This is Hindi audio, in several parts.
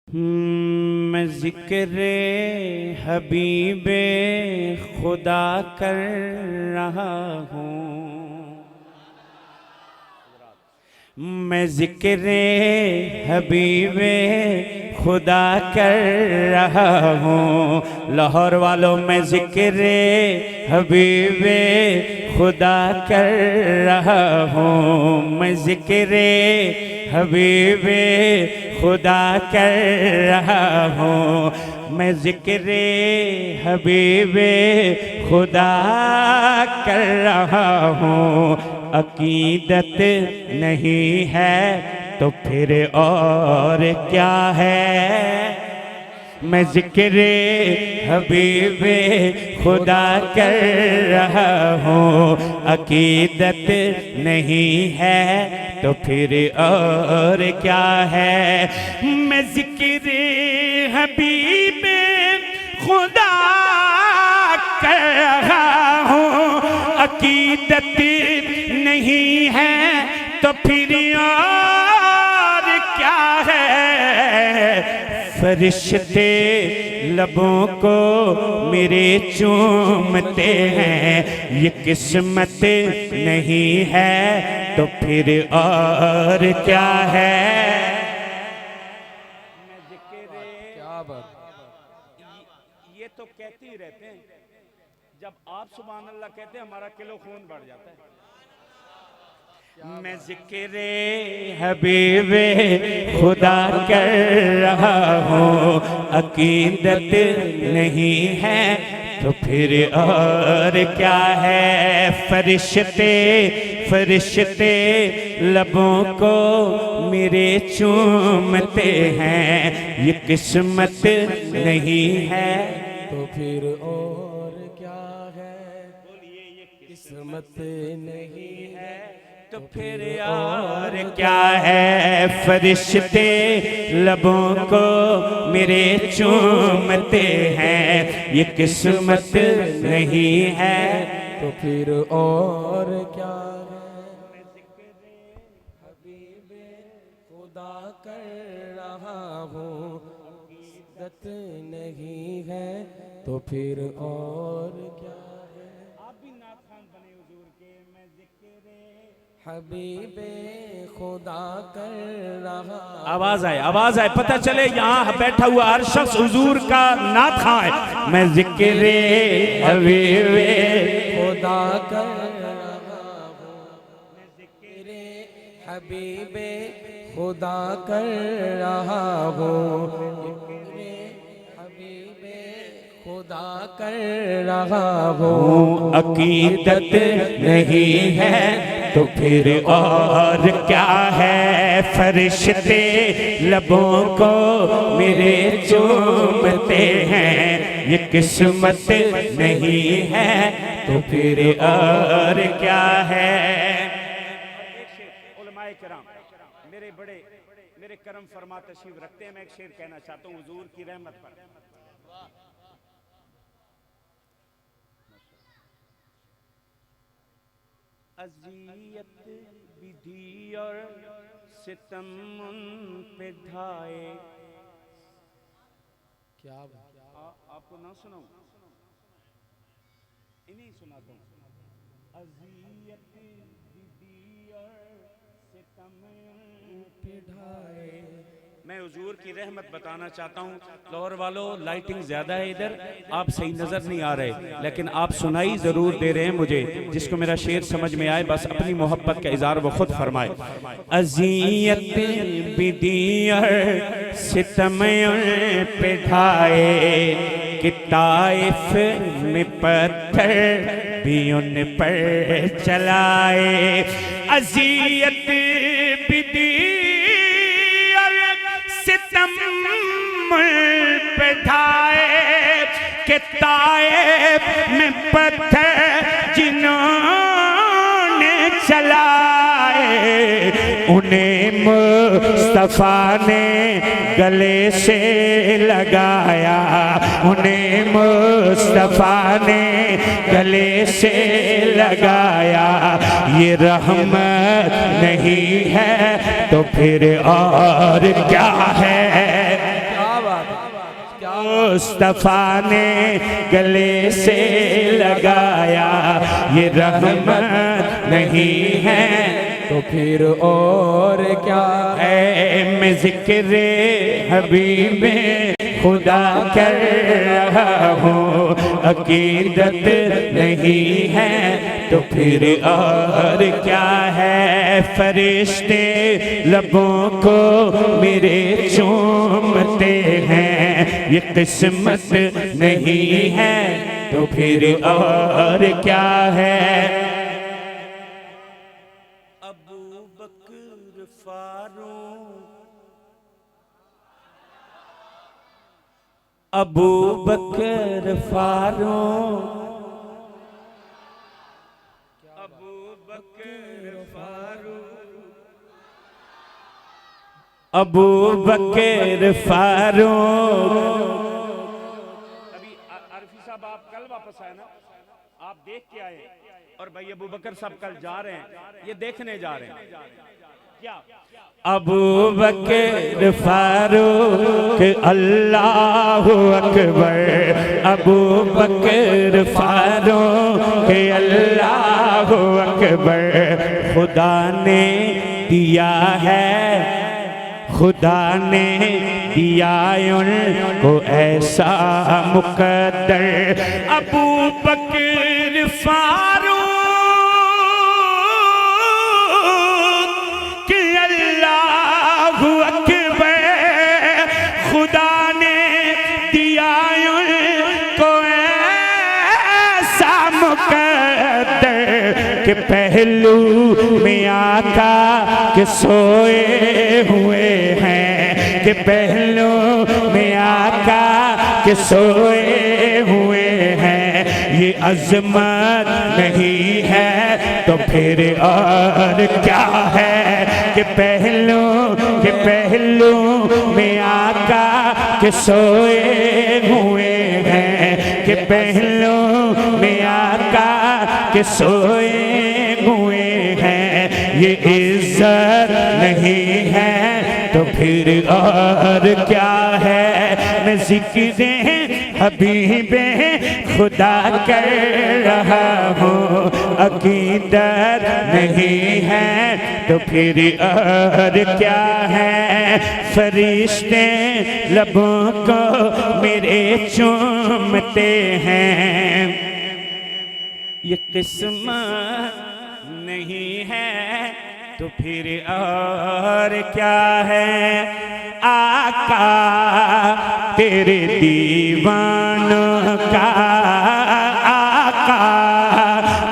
मैं ज़िक्र हबीबे खुदा कर रहा हूँ। मैं ज़िक्र हबीबे खुदा कर रहा हूँ। लाहौर वालों, मैं ज़िक्र हबीबे खुदा कर रहा हूँ। मैं ज़िक्र हबीबे खुदा कर रहा हूँ। मैं ज़िक्र हबीबे खुदा कर रहा हूँ। अकीदत नहीं है तो फिर और क्या है। मैं ज़िक्र हबीबे खुदा कर रहा हूँ। अकीदत नहीं है तो फिर और क्या है। मैं ज़िक्र हबीबे खुदा कर रहा हूँ। अकीदत नहीं है तो फिर और क्या है। फरिश्ते लबों को मेरे चूमते हैं। ये किस्मत नहीं है तो फिर और क्या है। क्या बात। ये तो कहते ही रहते हैं। जब आप सुभान अल्लाह कहते हैं हमारा किलो खून बढ़ जाता है। मैं ज़िक्र हबीबे खुदा कर रहा हूँ। अकीदत नहीं है तो फिर और क्या है। फरिश्ते लबों को मेरे चूमते हैं। ये किस्मत नहीं है तो फिर और क्या है। किस्मत नहीं है तो फिर और क्या है। फरिश्ते लबों को मेरे चूमते हैं। ये किस्मत नहीं है तो फिर और क्या है। हबीबे खुदा कर रहा हूँ। इज्जत नहीं है तो फिर और क्या है। आप भी नात खान बने हुजूर के। मैं ज़िक्र हबीबे खुदा कर रहा। आवाज आए पता चले यहाँ बैठा हुआ हर शख्स हुजूर का नात खां है। मैं ज़िक्र हबीबे खुदा कर रहा हूँ। मैं ज़िक्र हबीबे खुदा कर रहा हूँ। हबीबे खुदा कर रहा हूँ। अकीदत नहीं है तो फिर और क्या है। फरिश्ते लबों को मेरे चूमते हैं। ये किस्मत नहीं है तो फिर और क्या है। उलमाए किराम मेरे करम फरमा तशरीफ रखते हैं। मैं एक शेर कहना चाहता हूँ हुजूर की रहमत पर। अज़ियत विधि और सितम उन पे ढाए। क्या आपको ना सुनाऊं, इन्हीं सुनाता हूँ। अज़ियत विधि और सितम उन पे ढाए। मैं हुजूर की रहमत बताना चाहता हूँ। लाहौर वालों, लाइटिंग ज़्यादा है इधर, आप सही नज़र नहीं आ रहे, लेकिन आप सुनाई ज़रूर दे रहे हैं मुझे। जिसको मेरा शेर समझ में आए बस अपनी मोहब्बत का इज़हार वो खुद फरमाए। अज़ियत बिदियर सितम पे ढाए कि ताइफ में पत्थर भी उन पर चलाए। अज़ियत बिदियर सितम पे ढाए कि ताइफ में पत्थर जिन्होंने चलाए। उन्हें मुस्तफा ने गले से लगाया। उन्हें मुस्तफा ने गले से लगाया। ये रहमत नहीं है तो फिर और क्या है। मुस्तफा ने गले से लगाया, ये रहमत नहीं है तो फिर और क्या है। मैं जिक्र हबीबे खुदा कर रहा हूँ, अकीदत नहीं है तो फिर और क्या है। फरिश्ते लबों को मेरे चूमते हैं, ये किस्मत नहीं है तो फिर और क्या है। अबू बकर फारूक, अबू बकर फारूक, अबू बकर फारूक, अबू बकर फारूक। अभी आरफी साहब आप कल वापस आए ना, आप देख के आए, और भाई अबू बकर साहब कल जा रहे हैं, ये देखने जा रहे हैं क्या। अबू बकर फारूक अल्लाहु अकबर, अबू बकर फारूक अल्लाहु अकबर। खुदा ने दिया है, खुदा ने दिया उनको ऐसा मुकद्दर। अबू बकर फारूक अल्लाहु अकबर, खुदा ने दिया उनको ऐसा मुकद्दर कि पहलू में आका के सोए हुए हैं, कि पहलू में आका के सोए हुए हैं। ये अजमत नहीं है तो फिर और क्या है। कि पहलू में आका के सोए हुए हैं, कि पहलू में आका के सोए हुए हैं। ये इज्जत नहीं है तो फिर और क्या है। मैं जिक्र हबीबे खुदा कर रहा हूँ, अकीदत नहीं है तो फिर और क्या है। फरिश्ते लबों को मेरे चूमते हैं, ये किस्मत नहीं है तो फिर और क्या है। आका तेरे दीवानों का, आका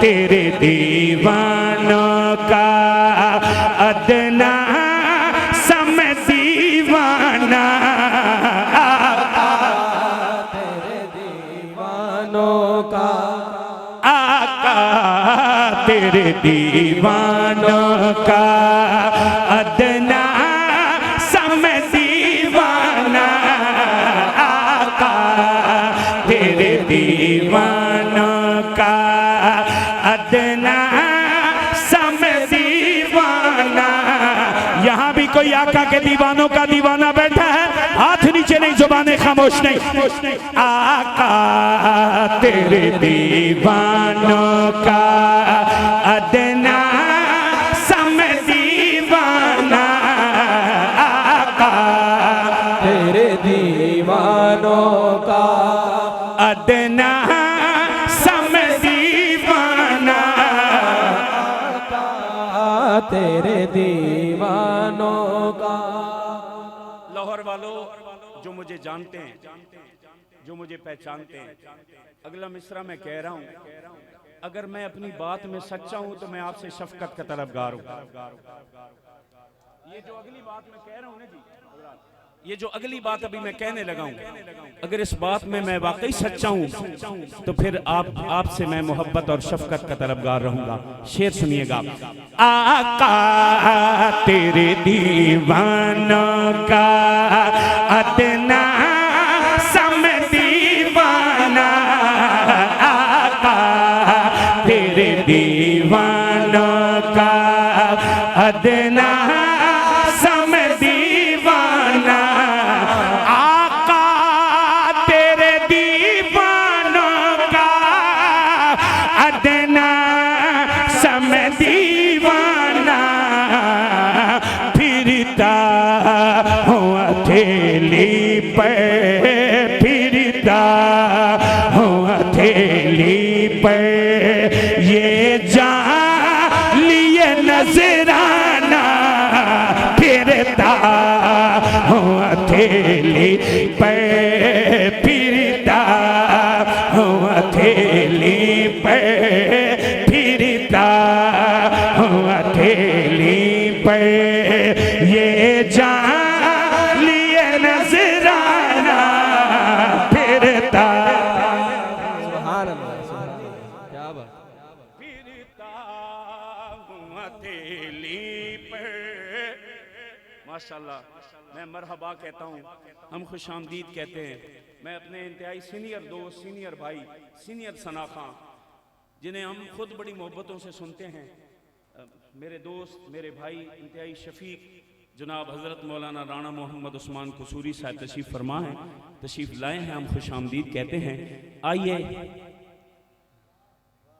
तेरे दीवानों का अदना सम दीवाना। आका तेरे दीवानों का, आका तेरे दीवानों का अदना सम दीवाना। आका तेरे दीवानों का अदना सम दीवाना। यहाँ भी कोई आका के दीवानों का दीवाना बैठा है, हाथ नीचे नहीं, जुबानें खामोश नहीं। आका तेरे दीवानों का अदना सम दीवाना। आका तेरे दीवानों का अदना सम दीवाना। तेरे दीवानों का। लाहौर वालों जो मुझे जानते हैं, जो मुझे पहचानते हैं, अगला मिसरा मैं कह रहा हूँ, अगर मैं अपनी बात में सच्चा हूँ तो मैं आपसे शफकत का तलबगार हूँ। ये जो अगली बात मैं कह रहा हूँ ना जी, ये जो अगली बात अभी मैं कहने लगा हूँ, अगर इस बात में मैं वाकई सच्चा हूँ तो फिर आपसे मैं मोहब्बत और शफकत का तलबगार रहूंगा। शेर सुनिएगा। आका तेरे दीवानों का अदना सम दीवाना। आका तेरे दीवानों का अदना सम दीवाना। आका हथेली पे फिरता हूँ, हथेली पे ये जालिए नजराना फिरता हूँ, हथेली पे फिरता हूँ, हथेली पे फिरता हूँ, हथेली पे ये जालिए नजराना फिरता। सुभान अल्लाह, सुभान अल्लाह, क्या बात। फिरता हूँ हथेली पे। माशाल्लाह, मैं मरहबा कहता हूँ, हम खुशामदीद कहते हैं। मैं अपने इंतहाई सीनियर दोस्त, सीनियर भाई, सीनियर सना खां, जिन्हें हम खुद बड़ी मोहब्बतों से सुनते हैं, मेरे दोस्त, मेरे भाई इंतहाई शफीक जनाब हज़रत मौलाना राणा मोहम्मद उस्मान कसूरी साहब तशरीफ़ फरमा हैं, तशरीफ़ लाए हैं, हम खुशामदीद कहते हैं। आइए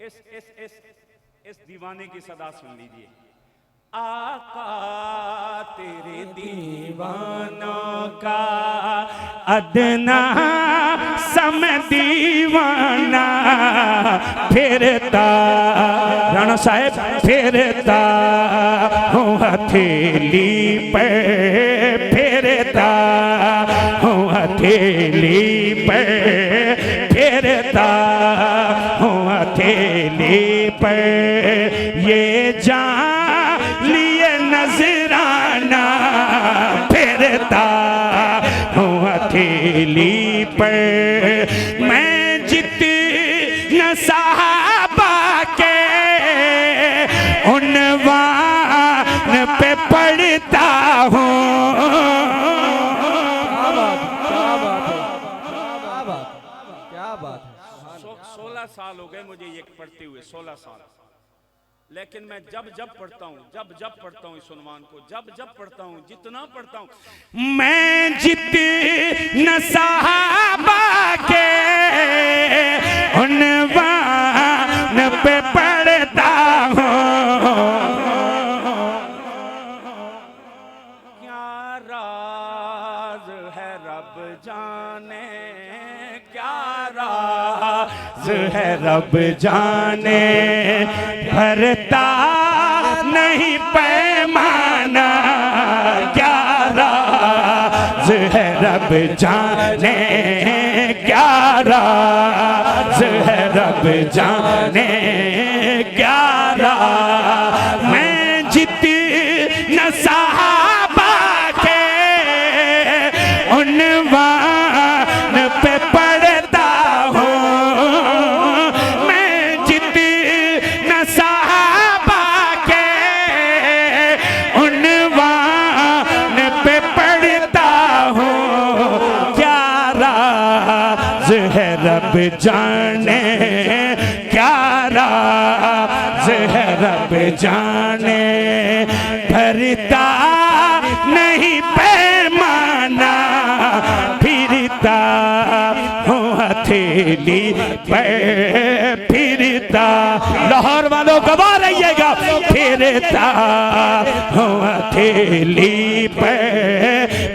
इस दीवाने की सदा सुन लीजिए। आका तेरे दीवानों का अदना सम दीवाना फिरता, राणा साहब फिरता हूँ, हथेली पे फिरता हूँ, हथेली पे फिरता हूँ, हथेली पे ये जालिए नजराना फिरता हूँ, हथेली पे मैं जितना साहबा के उन्वान पे पढ़ता हूँ। क्या बात है। 16 साल हो गए मुझे ये पढ़ते हुए, 16 साल। लेकिन मैं जब पढ़ता हूँ, जब पढ़ता हूँ इस उन्वान को, जब पढ़ता हूँ, जितना पढ़ता हूँ, मैं जितना साहबा के उन्वान पे पढ़ता हूँ। क्या राज है रब जाने, क्या राज है रब जाने, भरता नहीं पैमाना, क्या राज है रब जाने, क्या राज है रब जाने, क्या राज। मैं जितना साहबा के उन्वान पे पढ़ता हूँ, मैं जितना साहबा के उन्वान पे पढ़ता हूँ, क्या राज है रब जाने, क्या राज है रब जाने, भरता नहीं पैमाना फिरता हूँ, हथेली पे फिरता। लाहौर वालों गवा रहिएगा, फिरता हूँ, हथेली पे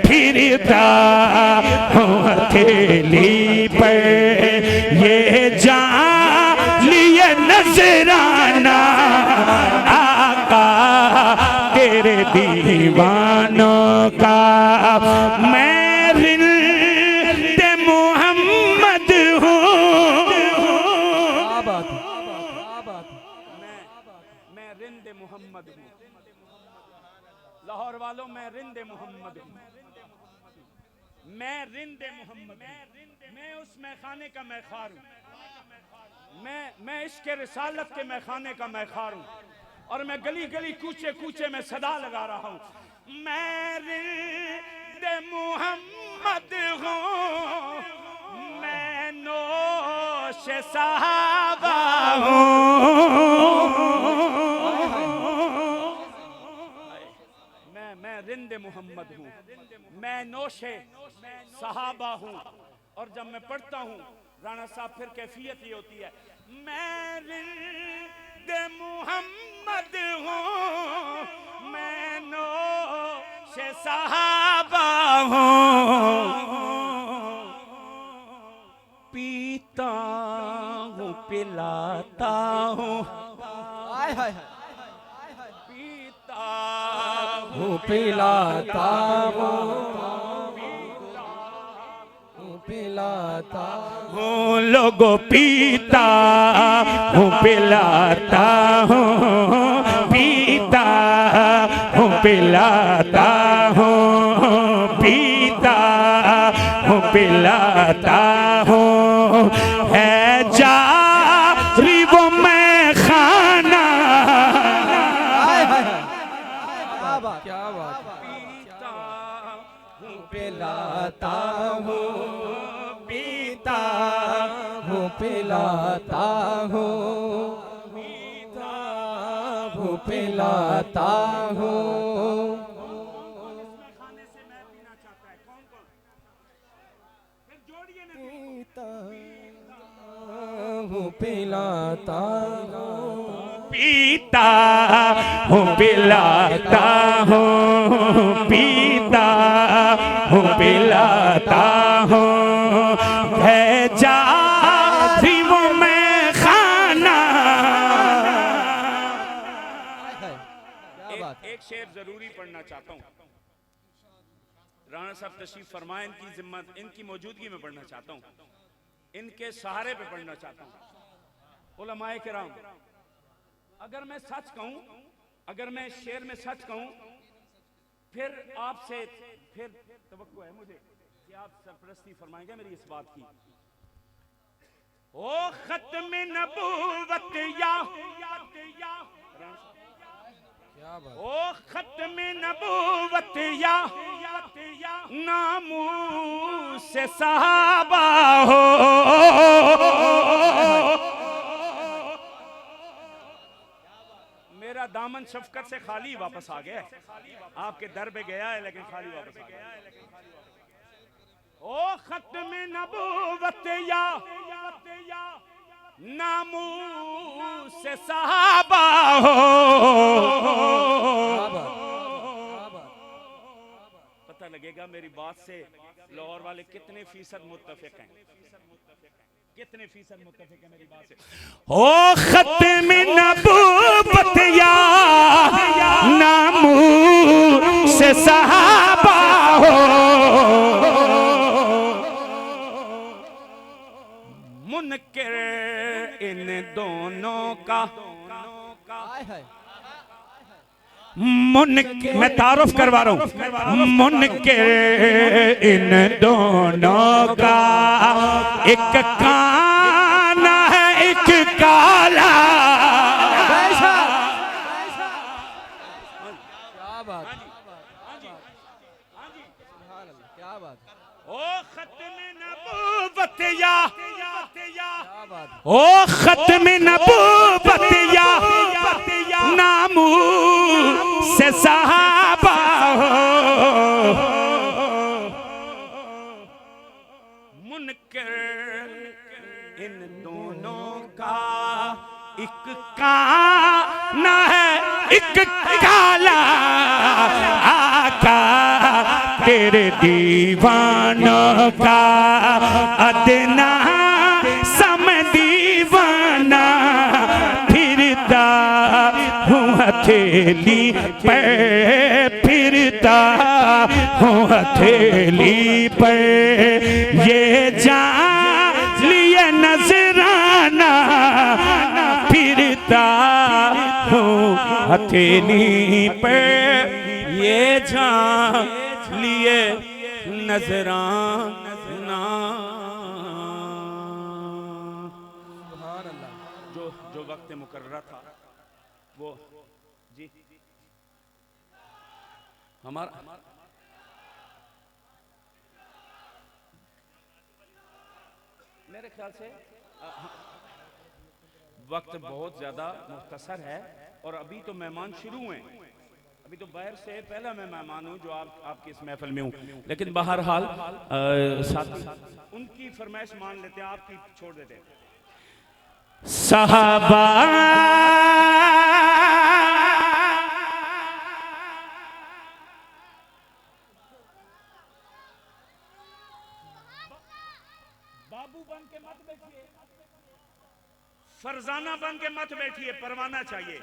फिरता हूँ, हथेली पे ये जालिए नजराना आका तेरे दीवानों का। मैं रिंदे मोहम्मद हूँ, मैं रिंदे मोहम्मद हूँ। लाहौर वालों, मैं रिंदे मोहम्मद हूँ, मैं रिंदे मोहम्मद हूँ। मैं उस मैखाने का मैखार हूँ, मैं इश्क़ रिसालत के मैखाने का मैखार हूँ, और मैं गली गली कूचे कूचे में सदा लगा रहा हूँ, मैं रिंदे मोहम्मद हूँ, मैं नोश सहाबा हूँ। मैं रिंदे मोहम्मद हूँ, मैं नोशे सहाबा हूँ। और जब मैं पढ़ता हूँ राणा साहब, फिर कैफियत ये होती है, मैं रिंदे मोहम्मद हूँ, मैं नोश से सहाबा हूँ, पीता हूँ पिलाता हूँ, पीता हूँ पिलाता हूँ, पिलाता हूँ लोगों, पीता हूँ पिलाता हूँ, पीता हूँ पिलाता हूँ, पीता हूँ पिलाता हूँ, है जारी वो मैं खाना, क्या बात, पीता हूँ पिलाता हूँ, पीता हूँ पिलाता हूँ, पीता हूँ पिलाता हूँ, खाने से मैं पीना चाहता है, कौन कौन? फिर जोड़िए ना, पीता हूँ पिलाता हूँ, पीता हूँ पिलाता हूँ, पीता हूँ पिलाता हूँ, है जारी वो मैं खाना। क्या बात, एक शेर जरूरी पढ़ना चाहता हूँ, राणा साहब तशरीफ फरमाए, इनकी जिम्मत, इनकी मौजूदगी में पढ़ना चाहता हूँ, इनके सहारे पे पढ़ना चाहता हूँ। उलमाए किराम, अगर मैं सच कहूं, अगर मैं शेर में सच कहूं, फिर आपसे फिर तवक्को है मुझे कि आप सरपरस्ती फरमाएंगे मेरी इस बात की। ओ खत्म नबूवत या, क्या बात, ओ खत्म नबूवत या नामू से सहाबा हो, मेरा दामन शफकत से खाली वापस आ गया, आपके दर पे गया है लेकिन खाली वापस आ गया। ओ खत्म नबूवत या नामू से सहाबा हो, पता लगेगा मेरी बात से लाहौर वाले कितने फीसद मुत्तफिक हैं, कितने फीसद मुत्तफिक है मेरी बात से। ओ खत्म नबूवत या नामू से सहाबा हो, मुनकिर इन दोनों का, मुनकिर, मैं तारुफ करवा रहा हूं, मुनकिर इन दोनों का, एक काना है एक काला, क्या बात, क्या बात, ओ खत्म नबूवत या, क्या बात, ओ खत्म नबूवत या नामू से सहाबा हो, मुनकर इन दोनों का, एक काना है एक काला, आका तेरे दीवानों का अदना सम दीवाना, फिरता हूँ हथेली पे, फिरता हूँ हथेली पे, ये जान लिए नजराना, फिरता हूँ हथेली पे, ये जान लिए नजराना। जो वक्त मुकर्रर था वो जी हमारा, मेरे ख्याल से वक्त बहुत ज्यादा मुख्तसर है और अभी तो मेहमान शुरू हुए हैं, अभी तो बाहर से पहला मैं मेहमान हूँ जो आपकी इस महफिल में हूँ, लेकिन बहरहाल साथी उनकी फरमाइश मान लेते हैं, आपकी छोड़ देते हैं। सहाबा बाबू बन के मत बैठिए, फरजाना बन के मत बैठिए। परवाना चाहिए,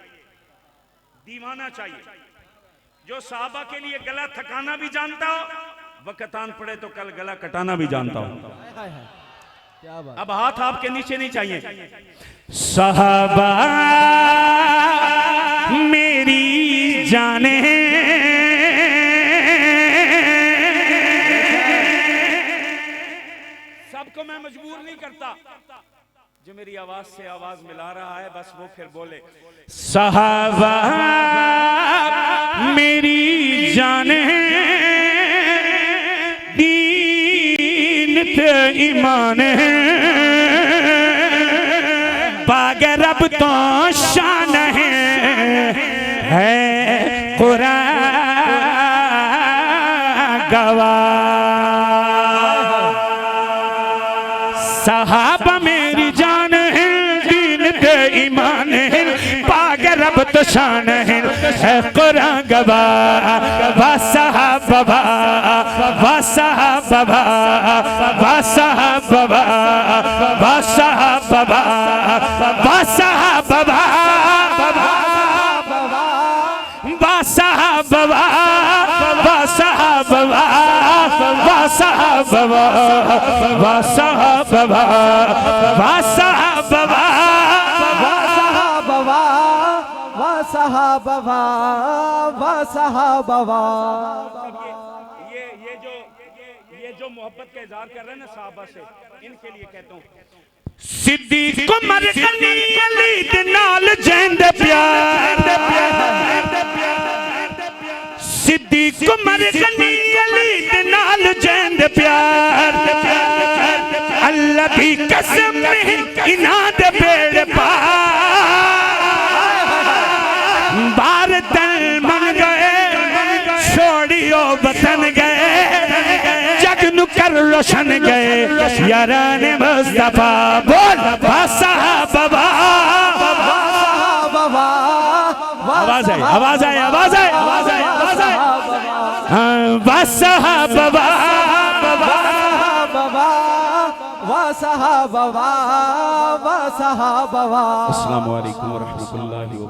दीवाना चाहिए, जो साहबा के लिए गला थकाना भी जानता हो, वक़्तान पड़े तो कल गला कटाना भी जानता हो। क्या बात। अब हाथ आपके नीचे नहीं चाहिए। साहबा मेरी जाने सबको मैं मजबूर नहीं करता, जो मेरी आवाज से आवाज मिला रहा है बस वो फिर बोले। साहबा मेरी जाने दीन ते ईमान पागे रब तो शान है कुरान गवाह। साहबा मेरी जान है दीन ते ईमान है पागे रब तो शान है कुरान गवाह। वा साहबा वा साहबा वा साहबा वा साहबा वा साहबा वा साहबा वा साहबा वा साहबा वा साहबा वा साहबा वा साहबा वा साहबा। ये जो मोहब्बत का इजहार कर रहे हैं ना साहबा से, इनके लिए कहता हूँ। सिद्दीक उमर गनी अली दे नाल जैंद प्यार, सिद्दीक उमर गनी अली दे नाल जैंद प्यार। अल्लाह दी कसम इन्हां दे पेड़ बार तन मन गए छोड़ियो वतन गए जग नु कर रोशन गए याराने मुस्तफा। बोल वा साहबा आवाज है आवाज है आवाज है आवाज है आवाज है वा साहबा वा साहबा वा साहबा। अस्सलामु अलैकुम व रहमतुल्लाहि व